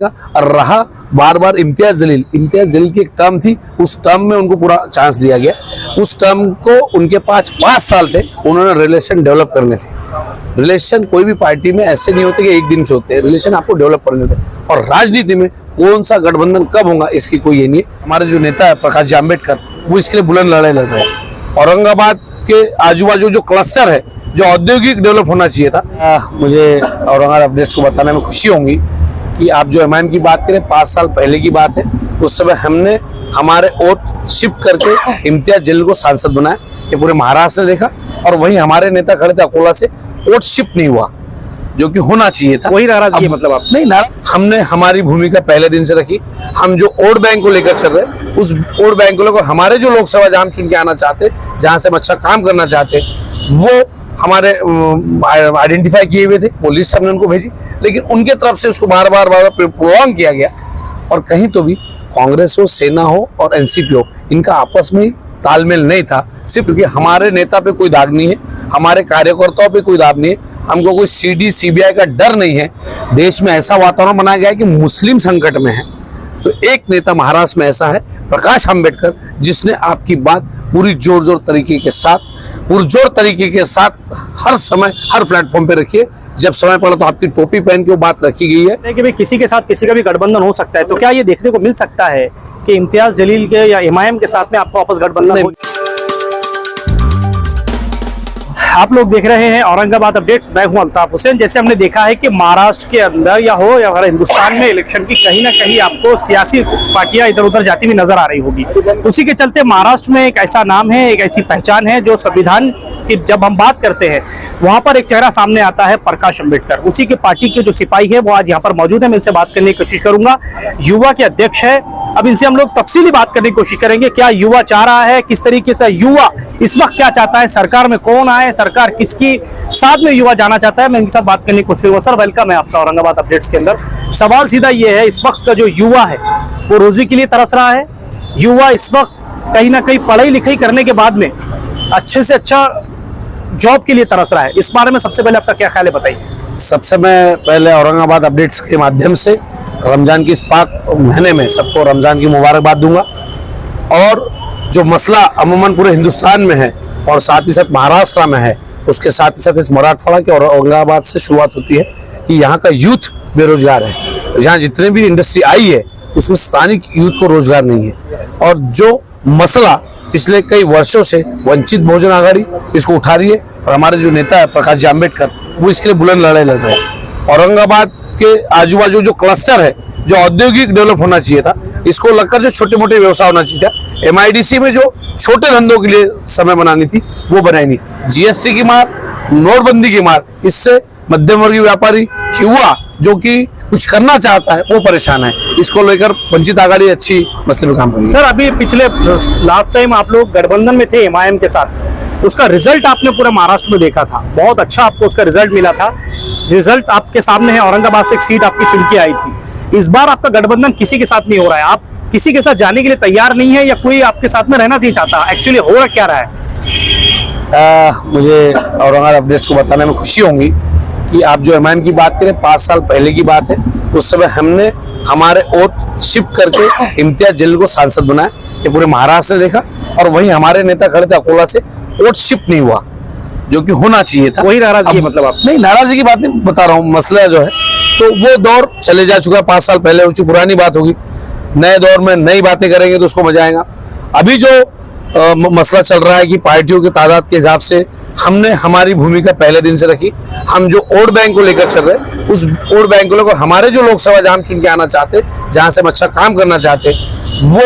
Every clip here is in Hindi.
का। और रहा बार बार इम्तियाज जलील की एक टर्म थी, उस टर्म में उनको पूरा चांस दिया गया। उस टर्म को उनके पास 5 साल थे, उन्होंने रिलेशन डेवलप करने थे। रिलेशन कोई भी पार्टी में ऐसे नहीं होते कि एक दिन से होते हैं, रिलेशन आपको डेवलप करने होते हैं। और राजनीति में कौन सा गठबंधन कब होगा इसकी कोई ये नहीं है। हमारे जो नेता है प्रकाश जी आंबेडकर, वो इसके लिए बुलंद लड़ाई लड़ रहे हैं। औरंगाबाद के आजू बाजू जो क्लस्टर है, जो औद्योगिक डेवलप होना चाहिए था, मुझे औरंगाबाद अपडेट्स को बताने में खुशी होगी कि आप जो एमआईएम की बात करें, 5 साल पहले की बात है, उस समय हमने हमारे वोट शिफ्ट करके इम्तियाज जलील को सांसद बनाया। ये पूरे महाराष्ट्र ने देखा। और वहीं हमारे नेता खड़े थे अकोला से, वोट शिफ्ट नहीं हुआ जो कि होना चाहिए था। वही नाराजगी मतलब आप नहीं हमने हमारी भूमिका पहले दिन से रखी। हम जो वोट बैंक को लेकर चल रहे, उस वोट बैंक को लेकर हमारे जो लोकसभा जहां चुन के आना चाहते, जहां से हम अच्छा काम करना चाहते, वो हमारे आइडेंटिफाई किए हुए थे, वो लिस्ट हमने उनको भेजी। लेकिन उनके तरफ से उसको बार बार प्रोलॉन्ग किया गया। और कहीं तो भी कांग्रेस हो, सेना हो और एनसीपी हो, इनका आपस में तालमेल नहीं था। सिर्फ क्योंकि हमारे नेता पे कोई दाग नहीं है, हमारे कार्यकर्ताओं पे कोई दाग नहीं है, हमको कोई सीडी सीबीआई का डर नहीं है। देश में ऐसा वातावरण बनाया गया है कि मुस्लिम संकट में है, तो एक नेता महाराष्ट्र में ऐसा है प्रकाश आंबेडकर, जिसने आपकी बात पूरी पुरजोर तरीके के साथ हर समय हर प्लेटफॉर्म पे रखी है। जब समय पड़ा तो आपकी टोपी पहन के वो बात रखी गई है कि भाई किसी के साथ किसी का भी गठबंधन हो सकता है। तो क्या ये देखने को मिल सकता है कि इम्तियाज जलील के या एमआईएम के साथ में आपको वापस गठबंधन हो? आप लोग देख रहे हैं औरंगाबाद अपडेट्स, मैं हूं अल्ताफ हुसैन। जैसे हमने देखा है कि महाराष्ट्र के अंदर या हमारे हिंदुस्तान में इलेक्शन की कहीं ना कहीं आपको सियासी पार्टियां इधर उधर जाती हुई नजर आ रही होगी। उसी के चलते महाराष्ट्र में एक ऐसा नाम है, एक ऐसी पहचान है जो संविधान की जब हम बात करते हैं वहां पर एक चेहरा सामने आता है, प्रकाश आंबेडकर। उसी के पार्टी के जो सिपाही है वो आज यहाँ पर मौजूद है, मैं इनसे बात करने की कोशिश करूंगा। युवा के अध्यक्ष है, अब इनसे हम लोग तफसीली बात करने की कोशिश करेंगे। क्या युवा चाह रहा है, किस तरीके से युवा इस वक्त क्या चाहता है, सरकार में कौन आए, सरकार किसकी साथ में युवा जाना चाहता है, मैं इनके साथ बात करने की कोशिश करूंगा। सर वेलकम है आपका औरंगाबाद अपडेट्स के अंदर। सवाल सीधा ये है, इस वक्त का जो युवा है वो रोजी के लिए तरस रहा है। युवा इस वक्त कहीं ना कहीं पढ़ाई लिखाई करने के बाद में अच्छे से अच्छा जॉब के लिए तरस रहा है। इस बारे में सबसे पहले आपका क्या ख्याल है, बताइए। सबसे मैं पहले औरंगाबाद अपडेट्स के माध्यम से रमजान की इस पाक महीने में सबको रमजान की मुबारकबाद दूंगा। और जो मसला अमूमन पूरे हिंदुस्तान में है और साथ ही साथ महाराष्ट्र में है, उसके साथ ही साथ इस मराठवाड़ा के और औरंगाबाद से शुरुआत होती है कि यहाँ का यूथ बेरोजगार है। यहाँ जितने भी इंडस्ट्री आई है उसमें स्थानिक यूथ को रोजगार नहीं है। और जो मसला पिछले कई वर्षों से वंचित बहुजन आघाड़ी इसको उठा रही है, और हमारे जो नेता है प्रकाश जी आंबेडकर, वो इसके लिए बुलंद लड़ाई लड़ रहे हैं। औरंगाबाद के आजू बाजू जो क्लस्टर है, जो औद्योगिक डेवलप होना चाहिए था, इसको लगकर जो छोटे मोटे व्यवसाय होना चाहिए था, एमआईडीसी में जो छोटे धंधों के लिए समय बनानी थी वो बनाई नहीं। जीएसटी की मार, नोटबंदी की मार, इससे मध्यम वर्गीय व्यापारी, युवा जो कि कुछ करना चाहता है वो परेशान है। इसको लेकर वंचित आघाड़ी अच्छी मसले में काम कर रही है। सर अभी पिछले लास्ट टाइम आप लोग गठबंधन में थे एमआईएम के साथ, उसका रिजल्ट आपने पूरे महाराष्ट्र में देखा था, बहुत अच्छा आपको उसका रिजल्ट मिला था। रिजल्ट आपके सामने है, औरंगाबाद से एक सीट आपकी चुन के आई थी। इस बार आपका गठबंधन किसी के साथ नहीं हो रहा है, आप किसी के साथ जाने के लिए तैयार नहीं है या कोई आपके साथ में रहना नहीं चाहता, एक्चुअली हो रहा क्या रहा है? मुझे औरंगाबाद अपडेट्स को बताने में खुशी होगी कि आप जो एमआईएम की बात करें, 5 साल पहले की बात है, उस समय हमने हमारे वोट शिफ्ट करके इम्तियाज जलील को सांसद बनाया। ये पूरे महाराष्ट्र ने देखा। और वहीं हमारे नेता खड़े थे अकोला से, वोट शिफ्ट नहीं हुआ जो कि होना चाहिए था। वही नाराजगी मतलब आप? नहीं, नाराजगी की बात नहीं बता रहा हूँ, मसला जो है तो वो दौर चले जा चुका है। 5 साल पहले ऊंची पुरानी बात होगी, नए दौर में नई बातें करेंगे तो उसको मजा आएगा। अभी जो मसला चल रहा है कि पार्टियों की तादाद के हिसाब से हमने हमारी भूमिका पहले दिन से रखी। हम जो वोट बैंक को लेकर चल रहे, उस वोट बैंक को लेकर हमारे जो लोकसभा जहां चुन के आना चाहते, जहां से हम अच्छा काम करना चाहते, वो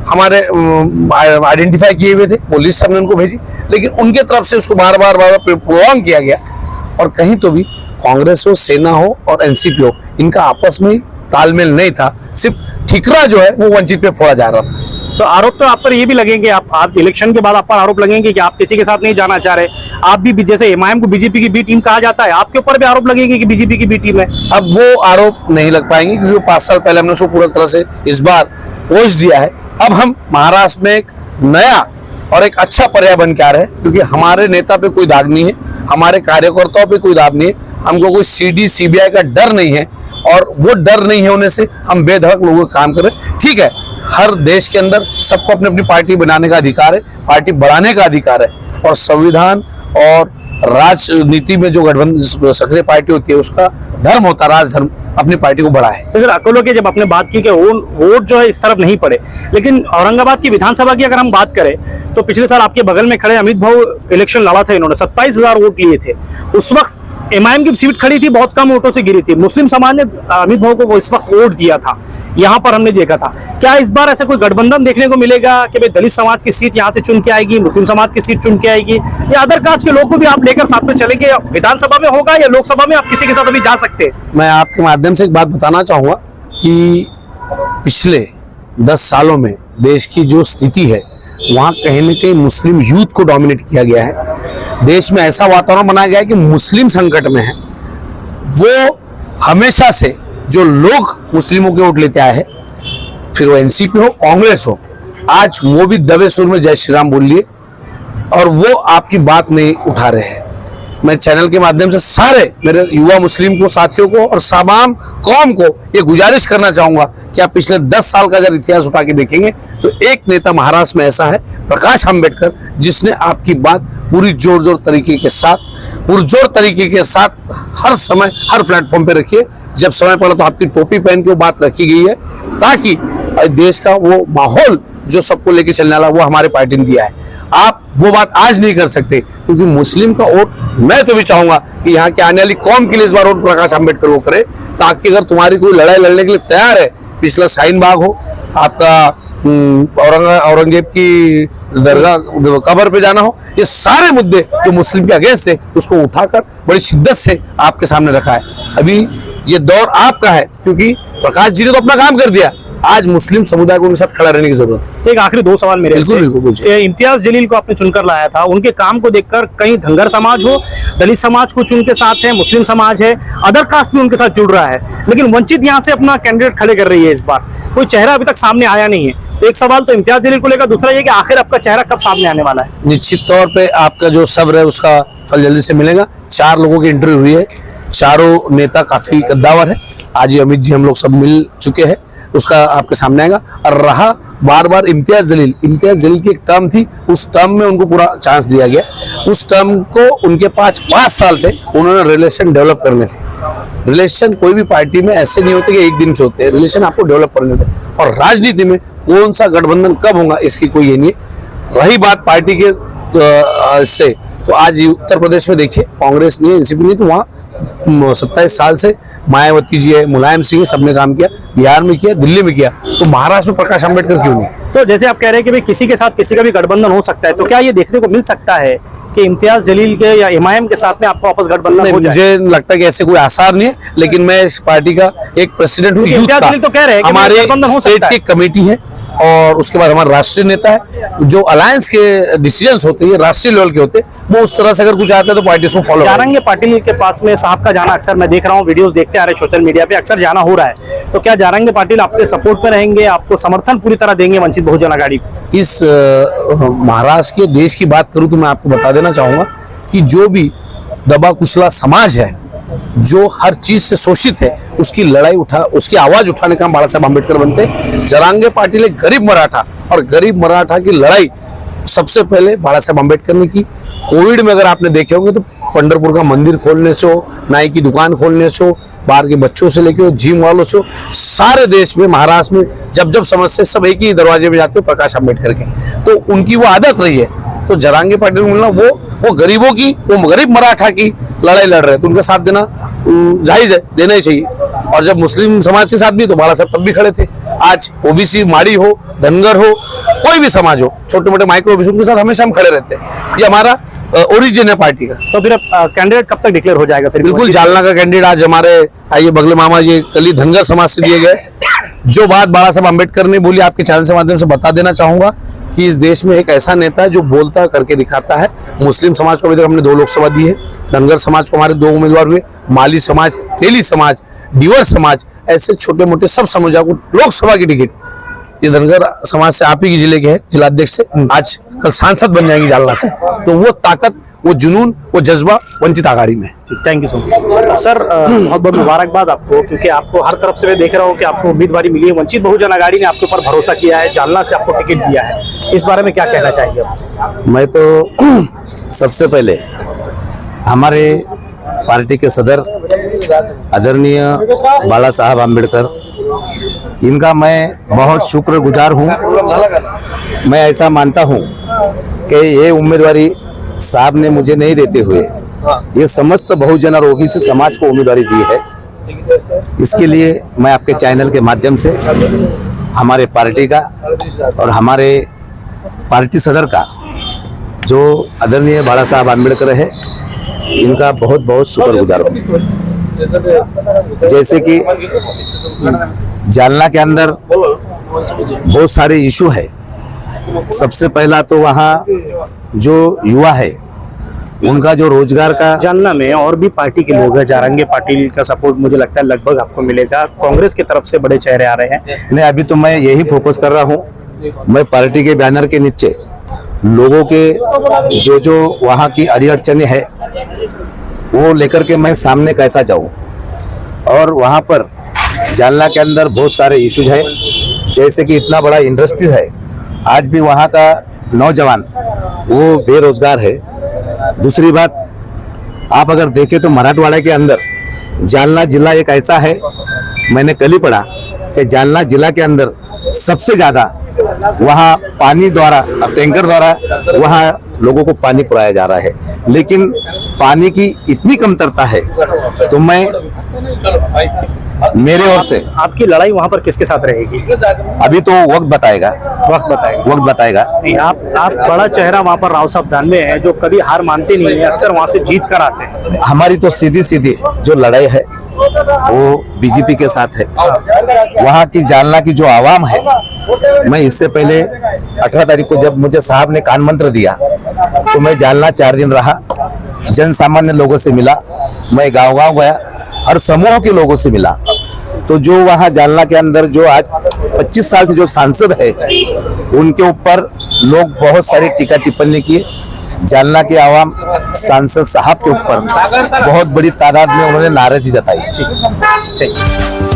हमारे आइडेंटिफाई किए हुए थे, वो लिस्ट हमने उनको भेजी। लेकिन उनके तरफ से उसको बार बार प्रोलॉन्ग किया गया। और कहीं तो भी कांग्रेस हो, सेना हो और एनसीपी हो, इनका आपस में तालमेल नहीं था। सिर्फ ठिकरा जो है वो वंचित पे फोड़ा जा रहा था। तो आरोप तो आप पर ये भी लगेंगे, आप इलेक्शन के बाद आप पर आरोप लगेंगे कि आप किसी के साथ नहीं जाना चाह रहे। आप भी जैसे एमआईएम को बीजेपी की बी टीम कहा जाता है, आपके ऊपर भी आरोप लगेंगे कि बीजेपी की बी टीम है। अब वो आरोप नहीं लग पाएंगे क्योंकि 5 साल पहले हमने उसको पूरी तरह से इस बार पोष दिया है। अब हम महाराष्ट्र में एक नया और एक अच्छा पर्याय बन के आ रहे हैं, क्योंकि हमारे नेता पे कोई दाग नहीं है, हमारे कार्यकर्ताओं पे कोई दाग नहीं है, हमको कोई सीडी सीबीआई का डर नहीं है। और वो डर नहीं होने से हम बेधड़क लोगों का काम करें। ठीक है, हर देश के अंदर सबको अपनी अपनी पार्टी बनाने का अधिकार है, पार्टी बढ़ाने का अधिकार है, और संविधान और राजनीति में जो गठबंधन सक्रिय पार्टी होती है उसका धर्म होता है राजधर्म, अपनी पार्टी को बढ़ाए। तो सर अकोला के जब आपने बात की कि वोट जो है इस तरफ नहीं पड़े, लेकिन औरंगाबाद की विधानसभा की अगर हम बात करें तो पिछले साल आपके बगल में खड़े अमित भाऊ इलेक्शन लड़ा था, इन्होंने 27,000 वोट लिए थे। उस वक्त एमआईएम की सीट खड़ी थी, बहुत कम वोटों से गिरी थी। मुस्लिम समाज ने अमित भाऊ को वो इस वक्त वोट दिया था, यहाँ पर हमने देखा था। क्या इस बार ऐसा कोई गठबंधन देखने को मिलेगा कि भाई दलित समाज की सीट यहाँ से चुन के आएगी, मुस्लिम समाज की सीट चुन के आएगी, या अदर कास्ट के लोगों को भी आप लेकर साथ में चलेंगे? विधानसभा में होगा या लोकसभा में आप किसी के साथ अभी जा सकते हैं? मैं आपके माध्यम से एक बात बताना चाहूंगा कि पिछले 10 सालों में देश की जो स्थिति है वहाँ कहीं न कहीं मुस्लिम यूथ को डोमिनेट किया गया है। देश में ऐसा वातावरण बनाया गया है कि मुस्लिम संकट में है। वो हमेशा से जो लोग मुस्लिमों के वोट लेते आए हैं, फिर वो एनसीपी हो कांग्रेस हो, आज वो भी दबे सुर में जय श्री राम बोल लिए और वो आपकी बात नहीं उठा रहे हैं। मैं चैनल के माध्यम से सारे मेरे युवा मुस्लिम को साथियों को और तमाम कौम को ये गुजारिश करना चाहूंगा कि आप पिछले 10 साल का अगर इतिहास उठा के देखेंगे तो एक नेता महाराष्ट्र में ऐसा है, प्रकाश आंबेडकर, जिसने आपकी बात पूरी पुरजोर तरीके के साथ हर समय हर प्लेटफॉर्म पे रखी है। जब समय पड़ा तो आपकी टोपी पहन के वो बात रखी गई है ताकि देश का वो माहौल जो सबको लेके चलने वाला वो हमारे पार्टी ने दिया है। आप वो बात आज नहीं कर सकते क्योंकि मुस्लिम का वोट मैं तो भी चाहूंगा कि यहाँ के आने वाली कौम के लिए इस बार वोट प्रकाश आंबेडकर वो करे, ताकि अगर तुम्हारी कोई लड़ाई लड़ने के लिए तैयार है, पिछला शाहीन बाग हो, आपका औरंगजेब की दरगाह कब्र पे जाना हो, ये सारे मुद्दे जो मुस्लिम के अगेंस्ट है उसको उठाकर बड़ी शिद्दत से आपके सामने रखा है। अभी ये दौर आपका है क्योंकि प्रकाश जी ने तो अपना काम कर दिया, आज मुस्लिम समुदाय को उनके साथ खड़ा रहने की जरूरत है। एक आखिरी 2 सवाल मेरे से। बिल्कुल। इम्तियाज जलील को आपने चुनकर लाया था, उनके काम को देखकर कहीं धनगर समाज हो, दलित समाज को चुन के साथ है, मुस्लिम समाज है, अदर कास्ट भी उनके साथ जुड़ रहा है, लेकिन वंचित यहाँ से अपना कैंडिडेट खड़े कर रही है। इस बार कोई चेहरा अभी तक सामने आया नहीं है। एक सवाल तो इम्तियाज जलील को लेकर, दूसरा ये कि आखिर आपका चेहरा कब सामने आने वाला है? निश्चित तौर पे आपका जो सब्र है उसका फल जल्दी से मिलेगा। 4 लोगों की इंटरव्यू हुई है, चारों नेता काफी कद्दावर है। आज ही अमित जी हम लोग सब मिल चुके हैं, उसका आपके सामने आएगा। और रहा बार बार इम्तियाज जलील की एक टर्म थी, उस टर्म में उनको पूरा चांस दिया गया। उस टर्म को उनके पास 5 साल थे, उन्होंने रिलेशन डेवलप करने थे। रिलेशन कोई भी पार्टी में ऐसे नहीं होते कि एक दिन से होते हैं, रिलेशन आपको डेवलप करने थे। और राजनीति में कौन सा गठबंधन कब होगा इसकी कोई ये नहीं है। रही बात पार्टी के से, तो आज उत्तर प्रदेश में देखिए कांग्रेस नहीं है, एनसीपी नहीं, तो वहाँ 27 साल से मायावती जी है, मुलायम सिंह है, सबने काम किया, बिहार में किया, दिल्ली में किया, तो महाराष्ट्र में प्रकाश आंबेडकर क्यों नहीं? तो जैसे आप कह रहे हैं कि भाई किसी के साथ किसी का भी गठबंधन हो सकता है, तो क्या ये देखने को मिल सकता है कि इम्तियाज जलील के या एमआईएम के साथ में आपको आपस गठबंधन हो जाए? मुझे लगता है कि ऐसे कोई आसार नहीं है, लेकिन मैं इस पार्टी का एक प्रेसिडेंट हूँ, इम्तियाज जलील तो कह रहे हैं कि हमारे गठबंधन हो स्टेट सकता है। की कमेटी है और उसके बाद हमारा राष्ट्रीय नेता है। जो अलायंस के डिसीजंस होते हैं राष्ट्रीय लेवल के होते हैं, वो उस तरह से अगर कुछ आता है तो पार्टी उसको फॉलो करेगी। जारंगे पाटिल के पास में साहब का जाना अक्सर मैं देख रहा हूँ, वीडियोस देखते आ रहे सोशल मीडिया पे, अक्सर जाना हो रहा है, तो क्या जारंगे पाटिल आपके सपोर्ट में रहेंगे, आपको समर्थन पूरी तरह देंगे वंचित बहुजन आघाड़ी को? इस महाराष्ट्र के देश की बात करूं तो मैं आपको बता देना चाहूंगा कि जो भी दबा कुचला समाज है, जो हर चीज से शोषित है, उसकी लड़ाई उसकी आवाज उठाने का बाला साहब आंबेडकर बनते हैं। जारंगे पाटिल एक गरीब मराठा, और गरीब मराठा की लड़ाई सबसे पहले बाला साहब आंबेडकर ने की। कोविड में अगर आपने देखे होंगे तो पंढरपुर का मंदिर खोलने से हो, नाई की दुकान खोलने से हो, बाहर के बच्चों से लेके हो, जिम वालों से हो, सारे देश में महाराष्ट्र में जब समस्या सब एक ही दरवाजे में जाते हो, प्रकाश आंबेडकर के। तो उनकी वो आदत रही है। तो जारंगे पाटिल को मिलना, वो गरीबों की, वो गरीब मराठा की लड़ाई लड़ रहे हैं, तो उनका साथ देना जायज है, देना ही चाहिए। और जब मुस्लिम समाज के साथ भी तो बाला साहब तब भी खड़े थे। आज ओबीसी, माड़ी हो, धनगर हो, कोई भी समाज हो, छोटे मोटे माइक्रो ओबीसी, उनके साथ हमेशा हम खड़े रहते हैं। ये हमारा ओरिजिन है पार्टी का। तो फिर कैंडिडेट कब तक डिक्लेयर हो जाएगा? फिर बिल्कुल जालना का कैंडिडेट आज हमारे आइए बगले मामा ये कली धनगर समाज से दिए गए। जो बात बाला साहब आंबेडकर ने बोली, आपके चैनल के माध्यम से बता देना चाहूंगा कि इस देश में एक ऐसा नेता है जो बोलता करके दिखाता है। मुस्लिम समाज को अभी तक हमने 2 लोकसभा दी है, धनगर समाज को हमारे 2 उम्मीदवार हुए, माली समाज, तेली समाज, डिवर समाज, ऐसे छोटे मोटे सब समाजों को लोकसभा की टिकट, ये धनगर समाज से आप ही के जिले के हैं, जिलाध्यक्ष से आज कल सांसद बन जाएंगे जालना से। तो वो ताकत वो जुनून, वो जज्बा वंचित आघाड़ी में है। Thank you so much sir. बहुत बहुत मुबारकबाद आपको, क्योंकि आपको हर तरफ से मैं देख रहा हूँ कि आपको उम्मीदवारी मिली है। वंचित बहुजन आघाड़ी ने आपके ऊपर भरोसा किया है, जालना से आपको टिकट दिया है। इस बारे में क्या कहना चाहेंगे आप? मैं तो सबसे पहले हमारे पार्टी के सदर आदरणीय बाला साहब आम्बेडकर, इनका मैं बहुत शुक्रगुजार हूँ। मैं ऐसा मानता हूँ कि ये उम्मीदवारी साहब ने मुझे नहीं देते हुए ये समस्त बहुजन और ओबीसी समाज को उम्मीदवारी दी है। इसके लिए मैं आपके चैनल के माध्यम से हमारे पार्टी का और हमारे पार्टी सदर का जो आदरणीय बाला साहब आम्बेडकर है, इनका बहुत बहुत शुक्रगुजार हूँ। जैसे कि जालना के अंदर बहुत सारे इशू है। सबसे पहला तो वहाँ जो युवा है उनका जो रोजगार का, जालना में और भी पार्टी के लोग हैं, जारंगे पाटिल का सपोर्ट मुझे लगता है लगभग आपको मिलेगा। कांग्रेस की तरफ से बड़े चेहरे आ रहे हैं। नहीं, अभी तो मैं यही फोकस कर रहा हूँ। मैं पार्टी के बैनर के नीचे लोगों के जो वहाँ की अड़ी अड़चने है वो लेकर के मैं सामने कैसा जाऊँ। और वहाँ पर जालना के अंदर बहुत सारे इश्यूज है, जैसे कि इतना बड़ा इंडस्ट्रीज है, आज भी वहाँ का नौजवान वो बेरोजगार है। दूसरी बात, आप अगर देखें तो मराठवाड़ा के अंदर जालना जिला एक ऐसा है, मैंने कल ही पढ़ा कि जालना जिला के अंदर सबसे ज्यादा वहाँ पानी द्वारा, टैंकर द्वारा वहाँ लोगों को पानी पिलाया जा रहा है, लेकिन पानी की इतनी कमतरता है। तो मैं मेरे ओर से आपकी लड़ाई वहां पर किसके साथ रहेगी? अभी तो वक्त बताएगा। वक्त बताएगा। नहीं, आप बड़ा चेहरा वहां पर राव साहब दानवे हैं, जो कभी हार मानते नहीं है, अक्सर वहां से जीत कर आते हैं। हमारी तो सीधी सीधी जो लड़ाई है वो बीजेपी के साथ है। वहाँ की जालना की जो आवाम है, मैं इससे पहले 18 तारीख को जब मुझे साहब ने कान मंत्र दिया तो मैं जालना 4 दिन रहा, जन सामान्य लोगों से मिला, मैं गांव-गांव गया और समूह के लोगों से मिला। तो जो वहाँ जालना के अंदर जो आज 25 साल से जो सांसद है, उनके ऊपर लोग बहुत सारी टीका टिप्पणी किए। जालना के आवाम सांसद साहब के ऊपर बहुत बड़ी तादाद में उन्होंने नाराजगी जताई। ठीक।